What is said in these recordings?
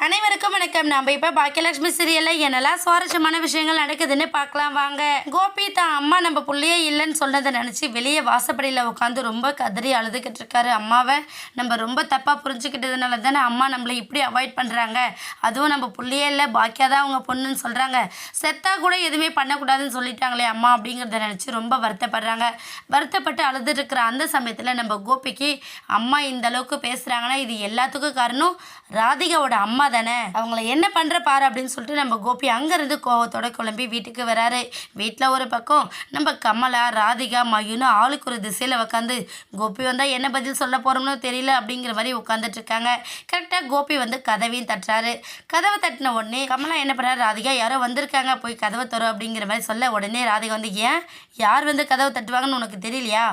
அனைவருக்கும் வணக்கம். நம்ம இப்போ பாக்கியலட்சுமி சீரியலில் என்னெல்லாம் சுவாரஸ்யமான விஷயங்கள் நடக்குதுன்னு பார்க்கலாம் வாங்க. கோபி தான் அம்மா நம்ம பிள்ளையே இல்லைன்னு சொன்னதை நினச்சி வெளியே வாசப்படியில் உட்காந்து ரொம்ப கதறி அழுதுகிட்டு இருக்காரு. அம்மாவை நம்ம ரொம்ப தப்பாக புரிஞ்சுக்கிட்டதுனால தானே அம்மா நம்மளை இப்படி அவாய்ட் பண்ணுறாங்க. அதுவும் நம்ம பிள்ளையே இல்லை, பாக்கியா தான் அவங்க பொண்ணுன்னு சொல்கிறாங்க. செத்தா கூட எதுவுமே பண்ணக்கூடாதுன்னு சொல்லிட்டாங்களே அம்மா அப்படிங்கிறத நினச்சி ரொம்ப வருத்தப்படுறாங்க. வருத்தப்பட்டு அழுதுட்டு இருக்கிற அந்த சமயத்தில் நம்ம கோபிக்கு அம்மா இந்த அளவுக்கு பேசுகிறாங்கன்னா இது எல்லாத்துக்கும் காரணம் ராதிகாவோட அம்மா தானே, அவங்கள என்ன பண்ணுற பாரு அப்படின்னு சொல்லிட்டு நம்ம கோபி அங்கேருந்து கோவத்தோட கிளம்பி வீட்டுக்கு வராரு. வீட்டில் ஒரு பக்கம் நம்ம கமலா, ராதிகா, மயுன்னு ஆளுக்கு ஒரு திசையில் உட்காந்து கோபி வந்தால் என்ன பதில் சொல்ல போகிறோம்னு தெரியல அப்படிங்கிற மாதிரி உட்காந்துட்டு இருக்காங்க. கரெக்டாக கோபி வந்து கதவையும் தட்டுறாரு. கதவை தட்டின உடனே கமலா என்ன பண்ணுறாரு, ராதிகா யாரோ வந்திருக்காங்க போய் கதவை தரும் அப்படிங்கிற மாதிரி சொல்ல உடனே ராதிகா வந்து ஏன் யார் வந்து கதவை தட்டுவாங்கன்னு உனக்கு தெரியலையா,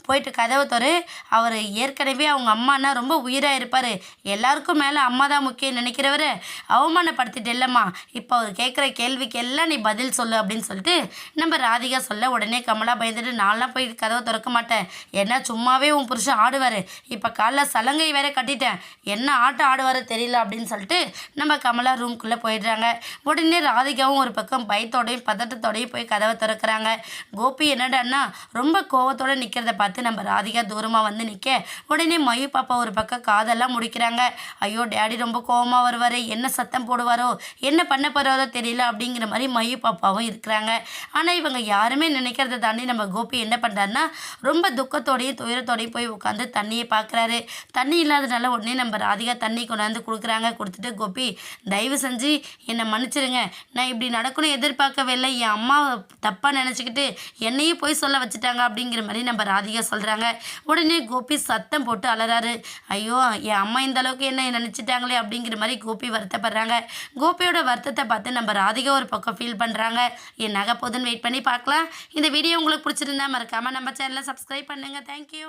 போயிட்டு கதவை தரு. அவர் ஏற்கனவே அவங்க அம்மானா ரொம்ப உயிராக இருப்பார், எல்லாருக்கும் மேலே அம்மா தான் முக்கியம் நினைக்கிறவர் அவமானப்படுத்திட்டு இல்லைம்மா, இப்போ அவர் கேட்குற கேள்விக்கு எல்லாம் நீ பதில் சொல்லு அப்படின்னு சொல்லிட்டு நம்ம ராதிகா சொல்ல உடனே கமலா பயந்துட்டு நான்லாம் போய் கதவை திறக்க மாட்டேன், ஏன்னா சும்மாவே உன் புருஷன் ஆடுவார், இப்போ காலைல சலங்கை வேற கட்டிட்டேன், என்ன ஆட்டம் ஆடுவார் தெரியல அப்படின்னு சொல்லிட்டு நம்ம கமலா ரூம்குள்ளே போயிடுறாங்க. உடனே ராதிகாவும் ஒரு பக்கம் பயத்தோடையும் பதட்டத்தோடையும் போய் கதவை திறக்கிறாங்க. கோபி என்னடான்னா ரொம்ப கோவத்தோட நிற்கிறத பார்த்து நம்ம ராதிகா தூரமாக வந்து நிற்க உடனே மயு பாப்பா ஒரு பக்கம் காதெல்லாம் முடிக்கிறாங்க. ஐயோ டேடி ரொம்ப கோவமாக வருவார், என்ன சத்தம் போடுவாரோ என்ன பண்ண போகிறதோ தெரியல அப்படிங்கிற மாதிரி மயு பாப்பாவும் இருக்கிறாங்க. ஆனால் இவங்க யாருமே நினைக்கிறத தாண்டி நம்ம கோபி என்ன பண்ணுறாருன்னா ரொம்ப துக்கத்தோடையும் துயரத்தோடையும் போய் உட்காந்து தண்ணியை பார்க்குறாரு. தண்ணி இல்லாதனால உடனே நம்ம ராதிகா தண்ணி கொண்டாந்து கொடுக்குறாங்க. கொடுத்துட்டு கோபி தயவு செஞ்சு என்னை மன்னிச்சிருங்க, நான் இப்படி நடக்கணும் எதிர்பார்க்கவே இல்லை, என் அம்மா தப்பாக நினச்சிக்கிட்டு என்னையும் போய் சொல்ல வச்சுட்டாங்க அப்படிங்கிற மாதிரி நம்ம ராதிகா சொல்கிறாங்க. உடனே கோபி சத்தம் போட்டு அலறாரு. ஐயோ என் அம்மா இந்த அளவுக்கு என்ன நினச்சிட்டாங்களே அப்படிங்கிற மாதிரி கோபி வருத்தப்படுறாங்க. கோபியோட வருத்தத்தை பார்த்து நம்ம ராதிகா ஒரு பக்கம் ஃபீல் பண்ணுறாங்க. என் நகை போதுன்னு வெயிட் பண்ணி பார்க்கலாம். இந்த வீடியோ உங்களுக்கு பிடிச்சிருந்தா மறக்காமல் நம்ம சேனலை சப்ஸ்கிரைப் பண்ணுங்கள். தேங்க்யூ.